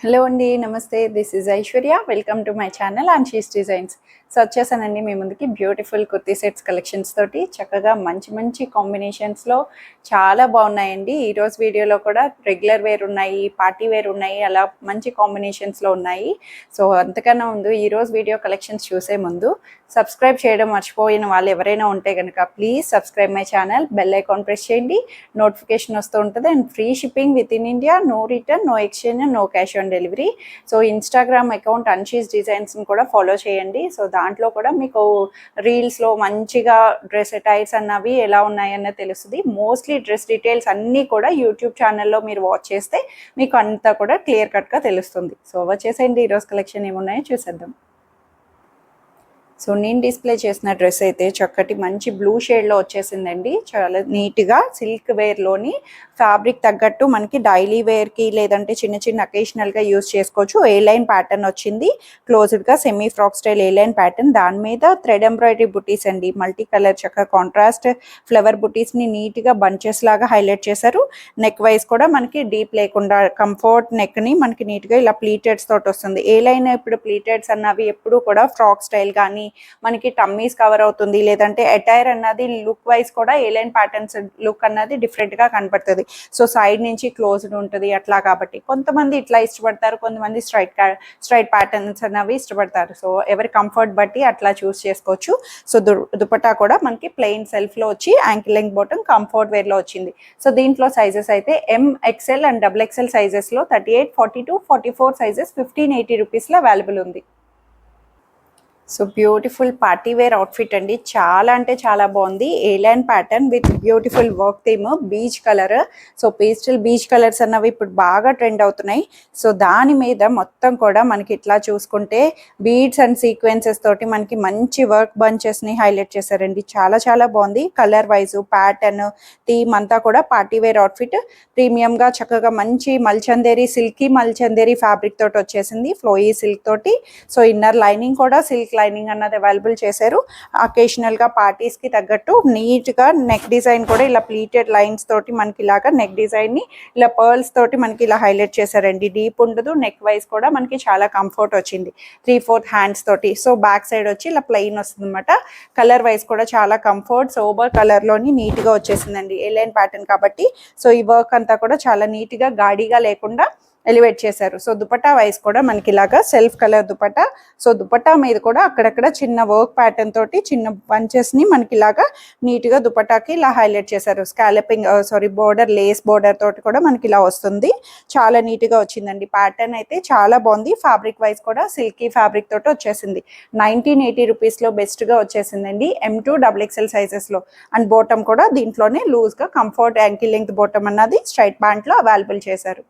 Hello అండి, నమస్తే. This is Aishwarya. Welcome to my channel Anshi's designs. So వచ్చేసానండి మీ ముందుకి బ్యూటిఫుల్ కుర్తీ సెట్స్ కలెక్షన్స్ తోటి. చక్కగా మంచి మంచి కాంబినేషన్స్లో చాలా బాగున్నాయండి. ఈరోజు వీడియోలో కూడా రెగ్యులర్ వేర్ ఉన్నాయి, పార్టీ వేర్ ఉన్నాయి, అలా మంచి కాంబినేషన్స్లో ఉన్నాయి. సో అంతకన్నా ముందు ఈరోజు వీడియో కలెక్షన్స్ చూసే ముందు సబ్స్క్రైబ్ చేయడం మర్చిపోయిన వాళ్ళు ఎవరైనా ఉంటే కనుక please subscribe my channel, bell icon press చేయండి, నోటిఫికేషన్ వస్తూ ఉంటుంది. And free shipping with in India, no return, no exchange, no cash on delivery. So Instagram account Anshi's డిజైన్స్ని కూడా ఫాలో చేయండి. సో దాంట్లో కూడా మీకు రీల్స్లో మంచిగా డ్రెస్ అటైర్స్ అన్నవి ఎలా ఉన్నాయన్నది తెలుస్తుంది. మోస్ట్లీ డ్రెస్ డీటెయిల్స్ అన్నీ కూడా యూట్యూబ్ ఛానల్లో మీరు వాచ్ చేస్తే మీకు అంతా కూడా క్లియర్ కట్గా తెలుస్తుంది. సో వచ్చేసేయండి, ఈరోజు కలెక్షన్ ఏమున్నాయో చూసేద్దాం. సో నేను డిస్ప్లే చేసిన డ్రెస్ అయితే చక్కటి మంచి బ్లూ షేడ్లో వచ్చేసిందండి. చాలా నీట్గా సిల్క్ వేర్లోని ఫ్యాబ్రిక్ తగ్గట్టు మనకి డైలీ వేర్కి లేదంటే చిన్న చిన్న అకేషనల్గా యూజ్ చేసుకోవచ్చు. ఏ లైన్ ప్యాటర్న్ వచ్చింది, క్లోజ్డ్గా సెమీ ఫ్రాక్ స్టైల్ ఏ లైన్ ప్యాటర్న్, దాని మీద థ్రెడ్ ఎంబ్రాయిడరీ బుటీస్ అండి. మల్టీ కలర్ చక్కగా కాంట్రాస్ట్ ఫ్లవర్ బుటీస్ని నీట్గా బంచెస్ లాగా హైలైట్ చేశారు. నెక్ వైజ్ కూడా మనకి డీప్ లేకుండా కంఫర్ట్ నెక్ని మనకి నీట్గా ఇలా ప్లీటెడ్స్ తోటి వస్తుంది. ఏ లైన్ ఇప్పుడు ప్లీటెడ్స్ అన్నవి ఎప్పుడు కూడా ఫ్రాక్ స్టైల్ కానీ మనకి టమ్మీస్ కవర్ అవుతుంది, లేదంటే అటైర్ అన్నది లుక్ వైజ్ కూడా ఏ లైన్ ప్యాటర్న్స్ లుక్ అన్నది డిఫరెంట్గా కనపడుతుంది. సో సైడ్ నుంచి క్లోజ్డ్ ఉంటుంది అట్లా. కాబట్టి కొంతమంది ఇట్లా ఇష్టపడతారు, కొంతమంది స్ట్రైట్ ప్యాటర్న్స్ అన్నవి ఇష్టపడతారు. సో ఎవరి కంఫర్ట్ బట్టి అట్లా చూస్ చేసుకోవచ్చు. సో దుపట్టా కూడా మనకి ప్లెయిన్ సెల్ఫ్లో వచ్చి యాంకిల్ లెంగ్త్ బాటమ్ కంఫర్ట్ వేర్లో వచ్చింది. సో దీంట్లో సైజెస్ అయితే MXL అండ్ XXL సైజెస్లో 38, 42, 44 సైజెస్ 1580 రూపీస్లో అవైలబుల్ ఉంది. So beautiful party wear outfit అండి. చాలా అంటే చాలా బాగుంది. A line pattern with beautiful work theme, peach colour. So pastel peach colours అన్నవి ఇప్పుడు బాగా ట్రెండ్ అవుతున్నాయి. సో దాని మీద మొత్తం కూడా మనకి ఇట్లా చూసుకుంటే బీడ్స్ అండ్ సీక్వెన్సెస్ తోటి మనకి మంచి వర్క్ బంచెస్ని హైలైట్ చేశారండి. చాలా చాలా బాగుంది. కలర్ వైజ్ ప్యాటర్న్ థీమ్ అంతా కూడా పార్టీ వేర్ అవుట్ఫిట్. ప్రీమియంగా చక్కగా మంచి మల్చందేరి, సిల్కీ మల్చందేరి ఫ్యాబ్రిక్ తోటి వచ్చేసింది, ఫ్లోయీ సిల్క్ తోటి. సో ఇన్నర్ లైనింగ్ కూడా సిల్క్ లైనింగ్ అన్నది అవైలబుల్ చేశారు. అకేషనల్గా పార్టీస్కి తగ్గట్టు నీట్గా నెక్ డిజైన్ కూడా ఇలా ప్లీటెడ్ లైన్స్ తోటి మనకి ఇలాగా నెక్ డిజైన్ని ఇలా పర్ల్స్ తోటి మనకి ఇలా హైలైట్ చేశారండి. డీప్ ఉండదు, నెక్ వైజ్ కూడా మనకి చాలా కంఫర్ట్ వచ్చింది 3/4 హ్యాండ్స్ తోటి. సో బ్యాక్ సైడ్ వచ్చి ఇలా ప్లెయిన్ వస్తుంది అనమాట. కలర్ వైజ్ కూడా చాలా కంఫర్ట్ సోబర్ కలర్లోని నీట్గా వచ్చేసిందండి. ఏలైన్ ప్యాటర్న్ కాబట్టి సో ఈ వర్క్ అంతా కూడా చాలా నీట్గా గాడిగా లేకుండా ఎలివేట్ చేశారు. సో దుపట్టా వైజ్ కూడా మనకి ఇలాగా self colour dupatta. So dupatta మీద కూడా అక్కడక్కడ చిన్న వర్క్ ప్యాటర్న్ తోటి చిన్న బంచెస్ని మనకి ఇలాగా నీట్గా దుపట్టాకి ఇలా హైలైట్ చేశారు. స్కాలపింగ్ బోర్డర్, లేస్ బోర్డర్ తోటి కూడా మనకి ఇలా వస్తుంది. చాలా నీట్గా వచ్చిందండి. ప్యాటర్న్ అయితే చాలా బాగుంది. ఫ్యాబ్రిక్ వైజ్ కూడా సిల్కీ ఫ్యాబ్రిక్ తోటి వచ్చేసింది. 1980 రూపీస్లో బెస్ట్గా వచ్చేసిందండి. M2 XXL సైజెస్లో. అండ్ బాటమ్ కూడా దీంట్లోనే లూజ్గా కంఫర్ట్ యాంకిల్ లెంగ్త్ బాటమ్ అన్నది స్ట్రైట్ ప్యాంట్లో అవైలబుల్ చేశారు.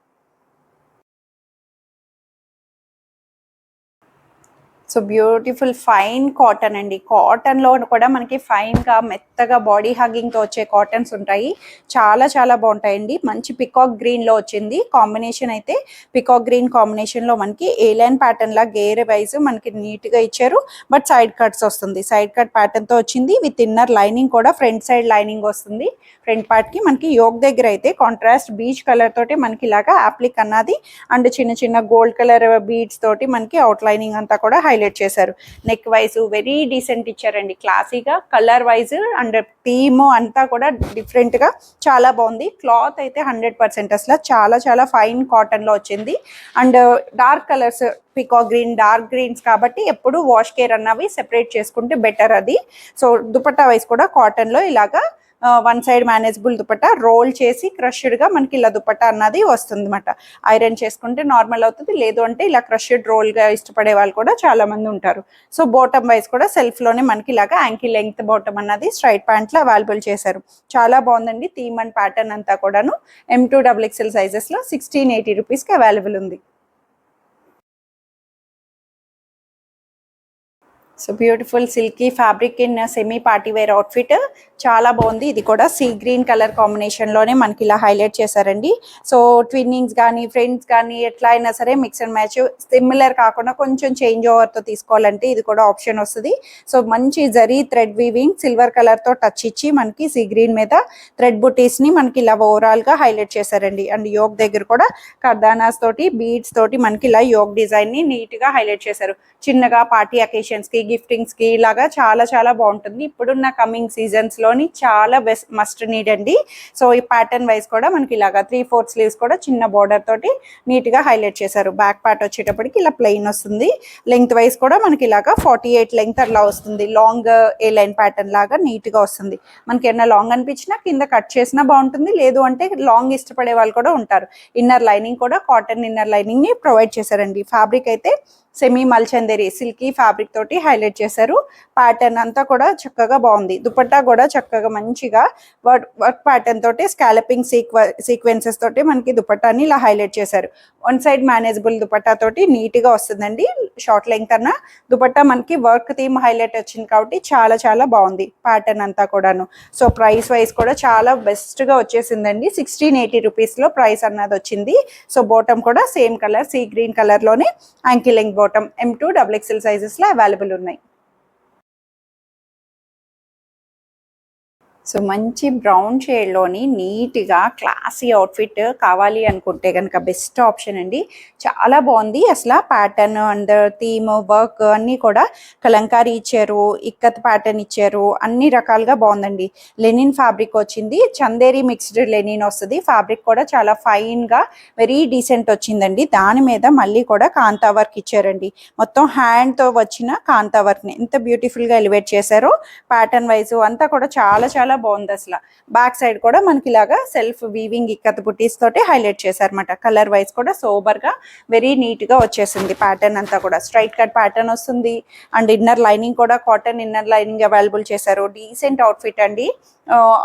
సో బ్యూటిఫుల్ ఫైన్ కాటన్ అండి. కాటన్లో కూడా మనకి ఫైన్గా మెత్తగా బాడీ హగ్గింగ్తో వచ్చే కాటన్స్ ఉంటాయి. చాలా చాలా బాగుంటాయండి. మంచి పికాక్ గ్రీన్లో వచ్చింది కాంబినేషన్. అయితే పికాక్ గ్రీన్ కాంబినేషన్లో మనకి ఏలైన్ ప్యాటర్న్ లా గేర్ వైజ్ మనకి నీట్గా ఇచ్చారు. బట్ సైడ్ కట్స్ వస్తుంది, సైడ్ కట్ ప్యాటర్న్తో వచ్చింది. విత్ ఇన్నర్ లైనింగ్ కూడా ఫ్రంట్ సైడ్ లైనింగ్ వస్తుంది. ఫ్రంట్ పార్ట్కి మనకి యోక్ దగ్గర అయితే కాంట్రాస్ట్ బీచ్ కలర్ తోటి మనకి ఇలాగా యాప్లిక్ అన్నది అండ్ చిన్న చిన్న గోల్డ్ కలర్ బీడ్స్ తోటి మనకి అవుట్ లైనింగ్ అంతా కూడా హైలైట్ చేశారు. నెక్ వైజ్ వెరీ డీసెంట్ ఇచ్చారండి. క్లాసీగా కలర్ వైజ్ అండ్ థీమ్ అంతా కూడా డిఫరెంట్గా చాలా బాగుంది. క్లాత్ అయితే 100% అసలు చాలా చాలా ఫైన్ కాటన్లో వచ్చింది. And dark colours peacock green, dark greens కాబట్టి ఎప్పుడు వాష్ కేర్ అన్నవి సెపరేట్ చేసుకుంటే బెటర్ అది. సో దుపట్టా వైజ్ కూడా కాటన్లో ఇలాగా one side manageable dupatta roll చేసి క్రష్డ్గా మనకి ఇలా దుపట్టా అన్నది వస్తుంది అనమాట. ఐరన్ చేసుకుంటే నార్మల్ అవుతుంది, లేదు అంటే ఇలా క్రష్డ్ రోల్గా ఇష్టపడే వాళ్ళు కూడా చాలా మంది ఉంటారు. సో బాటమ్ వైజ్ కూడా సెల్ఫ్లోనే మనకి ఇలాగా యాంకిల్ లెంగ్త్ బాటమ్ అన్నది స్ట్రైట్ ప్యాంట్లో అవైలబుల్ చేశారు. చాలా బాగుందండి. థీమ్ అండ్ ప్యాటర్న్ అంతా కూడాను M2 XXL సైజెస్లో 1680 రూపీస్కి అవైలబుల్ ఉంది. So beautiful silky fabric in semi party wear outfit చాలా బాగుంది. ఇది కూడా సీ గ్రీన్ కలర్ కాంబినేషన్లోనే మనకి ఇలా హైలైట్ చేశారండి. సో ట్విన్నింగ్స్ కానీ ఫ్రెండ్స్ కానీ ఎట్లా అయినా సరే మిక్స్ అండ్ మ్యాచ్ సిమిలర్ కాకుండా కొంచెం చేంజ్ ఓవర్తో తీసుకోవాలంటే ఇది కూడా ఆప్షన్ వస్తుంది. సో మంచి జరీ థ్రెడ్ వీవింగ్ సిల్వర్ కలర్తో టచ్ ఇచ్చి మనకి సీ గ్రీన్ మీద థ్రెడ్ బుటీస్ని మనకి ఇలా ఓవరాల్గా హైలైట్ చేశారండి. అండ్ యోగ్ దగ్గర కూడా కర్దానాస్ తోటి బీడ్స్ తోటి మనకి ఇలా యోగ్ డిజైన్ని నీట్గా హైలైట్ చేశారు. చిన్నగా పార్టీ అకేషన్స్కి గిఫ్టింగ్స్కి ఇలాగా చాలా చాలా బాగుంటుంది. ఇప్పుడున్న కమింగ్ సీజన్స్లోని చాలా బెస్ట్ మస్ట్ నీడ్ అండి. సో ఈ ప్యాటర్న్ వైజ్ కూడా మనకి ఇలాగా 3/4 స్లీవ్స్ కూడా చిన్న బార్డర్ తోటి నీట్గా హైలైట్ చేశారు. బ్యాక్ పార్ట్ వచ్చేటప్పటికి ఇలా ప్లెయిన్ వస్తుంది. లెంగ్త్ వైజ్ కూడా మనకి ఇలాగా 48 లెంగ్త్ అలా వస్తుంది. లాంగ్ ఏ లైన్ ప్యాటర్న్ లాగా నీట్గా వస్తుంది. మనకి ఏమైనా లాంగ్ అనిపించినా కింద కట్ చేసినా బాగుంటుంది. లేదు అంటే లాంగ్ ఇష్టపడే వాళ్ళు కూడా ఉంటారు. ఇన్నర్ లైనింగ్ కూడా కాటన్ ఇన్నర్ లైనింగ్ని ప్రొవైడ్ చేశారండి. ఫ్యాబ్రిక్ అయితే సెమీ మల్చందేరి సిల్కీ ఫ్యాబ్రిక్ తోటి హైలైట్ చేశారు. ప్యాటర్న్ అంతా కూడా చక్కగా బాగుంది. దుపట్టా కూడా చక్కగా మంచిగా వర్క్ ప్యాటర్న్ తోటి స్కాలపింగ్ సీక్వెన్సెస్ తోటి మనకి దుపట్టాని ఇలా హైలైట్ చేశారు. వన్ సైడ్ మేనేజబుల్ దుపట్టా తోటి నీట్గా వస్తుందండి. షార్ట్ లెంగ్త్ అన్న దుపట్టా మనకి వర్క్ థీమ్ హైలైట్ వచ్చింది కాబట్టి చాలా చాలా బాగుంది ప్యాటర్న్ అంతా కూడాను. సో ప్రైస్ వైజ్ కూడా చాలా బెస్ట్గా వచ్చేసిందండి. 1680 రూపీస్లో ప్రైస్ అన్నది వచ్చింది. సో బాటమ్ కూడా సేమ్ కలర్ సీ గ్రీన్ కలర్లోనే ankle length bottom M2 XXL సైజెస్లో అవైలబుల్ ఉన్నాయి. సో మంచి బ్రౌన్ షేడ్లోని నీట్గా క్లాసీ అవుట్ఫిట్ కావాలి అనుకుంటే కనుక బెస్ట్ ఆప్షన్ అండి. చాలా బాగుంది. అసలు ప్యాటర్న్ అండ్ థీమ్ వర్క్ అన్నీ కూడా కలంకారీ ఇచ్చారు, ఇక్కత్ ప్యాటర్న్ ఇచ్చారు, అన్ని రకాలుగా బాగుందండి. లెనిన్ ఫ్యాబ్రిక్ వచ్చింది. చందేరి మిక్స్డ్ లెనిన్ వస్తుంది. ఫ్యాబ్రిక్ కూడా చాలా ఫైన్గా వెరీ డీసెంట్ వచ్చిందండి. దాని మీద మళ్ళీ కూడా కాంతా వర్క్ ఇచ్చారండి. మొత్తం హ్యాండ్తో వచ్చిన కాంతా వర్క్ని ఎంత బ్యూటిఫుల్గా ఎలివేట్ చేశారో. ప్యాటర్న్ వైజ్ అంతా కూడా చాలా చాలా బాగుంది. అసలు బ్యాక్ సైడ్ కూడా మనకి ఇలాగా సెల్ఫ్ వీవింగ్ ఇక్కత్ బుటీస్ తోటి హైలైట్ చేశారన్నమాట. కలర్ వైజ్ కూడా సోబర్ గా వెరీ నీట్ గా వచ్చేసింది. ప్యాటర్న్ అంతా కూడా స్ట్రైట్ కట్ ప్యాటర్న్ వస్తుంది. అండ్ ఇన్నర్ లైనింగ్ కూడా కాటన్ ఇన్నర్ లైనింగ్ అవైలబుల్ చేశారు. డీసెంట్ అవుట్ఫిట్ అండి.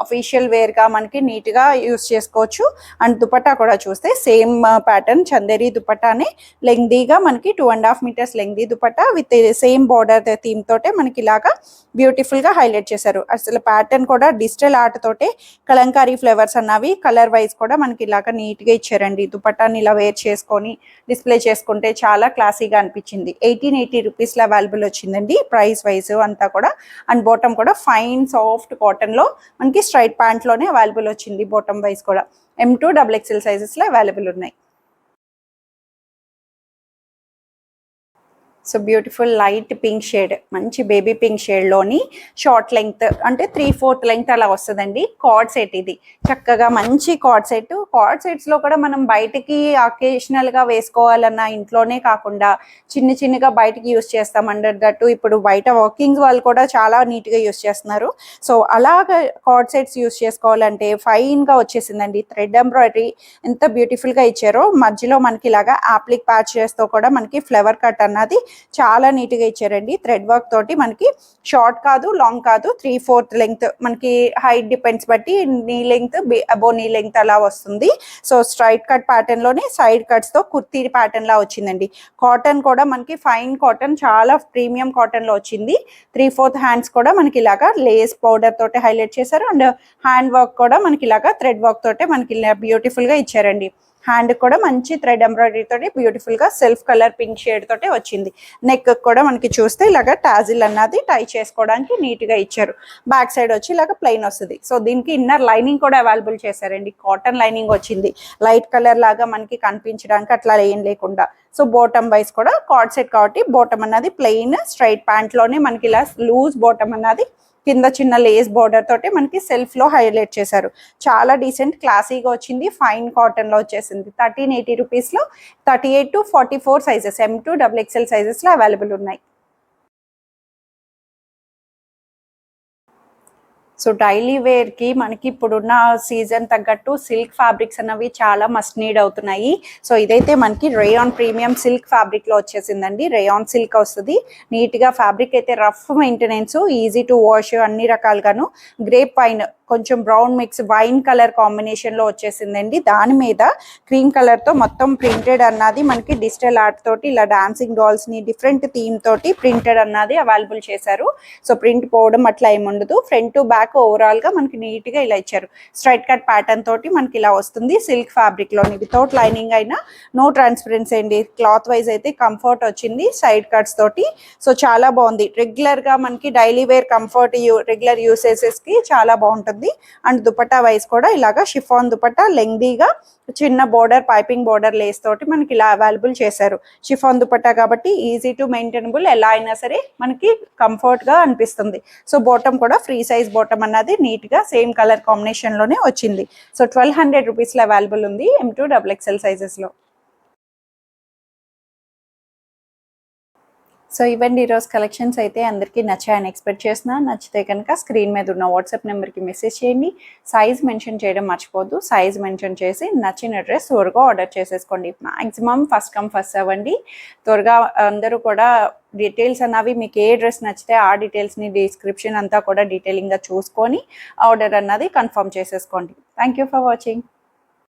అఫీషియల్ వేర్ గా మనకి నీట్ గా యూస్ చేసుకోవచ్చు. అండ్ దుపట్టా కూడా చూస్తే సేమ్ ప్యాటర్న్ చందేరి దుపట్టానే లెంగ్దీగా మనకి 2.5 metres lengthy dupatta with same border theme తోటే మనకి ఇలాగా బ్యూటిఫుల్ గా హైలైట్ చేశారు. అసలు ప్యాటర్న్ కూడా డిజిటల్ ఆర్ట్ తోటే కలంకారీ ఫ్లేవర్స్ అన్నవి కలర్ వైజ్ కూడా మనకి ఇలాగా నీట్ గా ఇచ్చారండి. దుపట్టాని ఇలా వేర్ చేసుకొని డిస్ప్లే చేసుకుంటే చాలా క్లాసీగా అనిపించింది. 1880 రూపీస్లో అవైలబుల్ వచ్చిందండి ప్రైస్ వైజ్ అంతా కూడా. అండ్ బాటమ్ కూడా ఫైన్ సాఫ్ట్ కాటన్ లో మనకి స్ట్రైట్ ప్యాంట్ లోనే అవైలబుల్ వచ్చింది. బాటమ్ వైజ్ కూడా M2 XXL సైజెస్ లో అవైలబుల్ ఉన్నాయి. So beautiful light pink shade మంచి బేబీ పింక్ షేడ్లోని షార్ట్ లెంగ్త్ అంటే 3/4 లెంగ్త్ అలా వస్తుందండి. కార్డ్ సెట్ ఇది చక్కగా మంచి కార్డ్ సెట్. కార్డ్ సెట్స్లో కూడా మనం బయటికి అకేషనల్గా వేసుకోవాలన్నా ఇంట్లోనే కాకుండా చిన్నగా బయటకి యూస్ చేస్తాం. అండర్ దట్టు ఇప్పుడు బయట వర్కింగ్స్ వాళ్ళు కూడా చాలా నీట్గా యూస్ చేస్తున్నారు. సో అలాగ కార్డ్ సెట్స్ యూస్ చేసుకోవాలంటే ఫైన్గా వచ్చేసిందండి. థ్రెడ్ ఎంబ్రాయిడరీ ఎంత బ్యూటిఫుల్గా ఇచ్చారో. మధ్యలో మనకి ఇలాగా యాప్లిక్ ప్యాచెస్తో కూడా మనకి ఫ్లవర్ కట్ అన్నది చాలా నీట్గా ఇచ్చారండి. థ్రెడ్ వర్క్ తోటి మనకి షార్ట్ కాదు లాంగ్ కాదు 3/4 లెంగ్త్ మనకి హైట్ డిపెండ్స్ బట్టి నీ లెంగ్త్ అబో నీ లెంగ్త్ అలా వస్తుంది. సో స్ట్రైట్ కట్ ప్యాటర్న్ లోనే సైడ్ కట్స్ తో కుర్తీ ప్యాటర్న్ లా వచ్చిందండి. కాటన్ కూడా మనకి ఫైన్ కాటన్ చాలా ప్రీమియం కాటన్ లో వచ్చింది. 3/4 హ్యాండ్స్ కూడా మనకి ఇలాగా లేస్ పౌడర్ తోటి హైలైట్ చేశారు. అండ్ హ్యాండ్ వర్క్ కూడా మనకి ఇలాగా థ్రెడ్ వర్క్ తోటే మనకి బ్యూటిఫుల్ గా ఇచ్చారండి. హ్యాండ్ కూడా మంచి థ్రెడ్ ఎంబ్రాయిడరీ తోటి బ్యూటిఫుల్ గా సెల్ఫ్ కలర్ పింక్ షేడ్ తోటే వచ్చింది. నెక్ కూడా మనకి చూస్తే ఇలాగ టాజిల్ అన్నది టై చేసుకోవడానికి నీట్ గా ఇచ్చారు. బ్యాక్ సైడ్ వచ్చి ఇలాగ ప్లెయిన్ వస్తుంది. సో దీనికి ఇన్నర్ లైనింగ్ కూడా అవైలబుల్ చేశారండి. కాటన్ లైనింగ్ వచ్చింది. లైట్ కలర్ లాగా మనకి కనిపించడానికి అట్లా ఏం లేకుండా. సో బాటమ్ వైజ్ కూడా కార్డ్ సెట్ కాబట్టి బాటమ్ అన్నది ప్లెయిన్ స్ట్రైట్ ప్యాంట్ లోనే మనకి ఇలా లూజ్ బాటమ్ అన్నది కింద చిన్న లేస్ బార్డర్ తోటి మనకి సెల్ఫ్ లో హైలైట్ చేశారు. చాలా డీసెంట్ క్లాసీగా వచ్చింది. ఫైన్ కాటన్ లో వచ్చేసింది. 1380 రూపీస్లో 38 to 44 sizes M2 XXL sizes లో అవైలబుల్ ఉన్నాయి. సో డైలీ వేర్కి మనకి ఇప్పుడున్న సీజన్ తగ్గట్టు సిల్క్ ఫ్యాబ్రిక్స్ అన్నవి చాలా మస్ట్ నీడ్ అవుతున్నాయి. సో ఇదైతే మనకి రేయాన్ ప్రీమియం సిల్క్ ఫ్యాబ్రిక్లో వచ్చేసిందండి. రేయాన్ సిల్క్ వస్తుంది. నీట్గా ఫ్యాబ్రిక్ అయితే rough maintenance, easy to wash, అన్ని రకాలుగాను గ్రేప్ వైన్ కొంచెం బ్రౌన్ మిక్స్ వైన్ కలర్ కాంబినేషన్లో వచ్చేసిందండి. దాని మీద క్రీమ్ కలర్తో మొత్తం ప్రింటెడ్ అన్నది మనకి డిజిటల్ ఆర్ట్ తోటి ఇలా డాన్సింగ్ డాల్స్ని డిఫరెంట్ థీమ్ తోటి ప్రింటెడ్ అన్నది అవైలబుల్ చేశారు. సో ప్రింట్ పోవడం అట్లా ఏముండదు. ఫ్రంట్ టు బ్యాక్ ఓవరాల్గా మనకి నీట్గా ఇలా ఇచ్చారు. స్ట్రైట్ కట్ ప్యాటర్న్ తోటి మనకి ఇలా వస్తుంది. సిల్క్ ఫ్యాబ్రిక్లోని వితౌట్ లైనింగ్ అయినా నో ట్రాన్స్పరెన్సీ అండి. క్లాత్ వైజ్ అయితే కంఫర్ట్ వచ్చింది సైడ్ కట్స్ తోటి. సో చాలా బాగుంది. రెగ్యులర్గా మనకి డైలీ వేర్ కంఫర్ట్ రెగ్యులర్ యూసేసెస్కి చాలా బాగుంటుంది. అండ్ దుపట్టా వైజ్ కూడా ఇలాగా షిఫాన్ దుపట్టా లెంగ్దీగా చిన్న బోర్డర్ పైపింగ్ బోర్డర్ లేస్ తోటి మనకి ఇలా అవైలబుల్ చేశారు. షిఫాన్ దుపట్టా కాబట్టి ఈజీ టు మెయింటైనబుల్, ఎలా అయినా సరే మనకి కంఫర్ట్గా అనిపిస్తుంది. సో బాటమ్ కూడా ఫ్రీ సైజ్ బాటమ్ అన్నది నీట్గా సేమ్ కలర్ కాంబినేషన్లోనే వచ్చింది. సో 1200 రూపీస్లో అవైలబుల్ ఉంది M2 XXL సైజెస్లో. సో ఇవన్నీ ఈరోజు కలెక్షన్స్ అయితే అందరికీ నచ్చాయని ఎక్స్పెక్ట్ చేసిన. నచ్చితే కనుక స్క్రీన్ మీద ఉన్న వాట్సాప్ నెంబర్కి మెసేజ్ చేయండి. సైజ్ మెన్షన్ చేయడం మర్చిపోద్దు. సైజ్ మెన్షన్ చేసి నచ్చిన డ్రెస్ త్వరగా ఆర్డర్ చేసేసుకోండి. Maximum first come first serve అండి. త్వరగా అందరూ కూడా డీటెయిల్స్ అన్నవి మీకు ఏ డ్రెస్ నచ్చితే ఆ డీటెయిల్స్ని డిస్క్రిప్షన్ అంతా కూడా డీటెయిలింగ్గా చూసుకొని ఆర్డర్ అన్నది కన్ఫర్మ్ చేసేసుకోండి. Thank you for watching.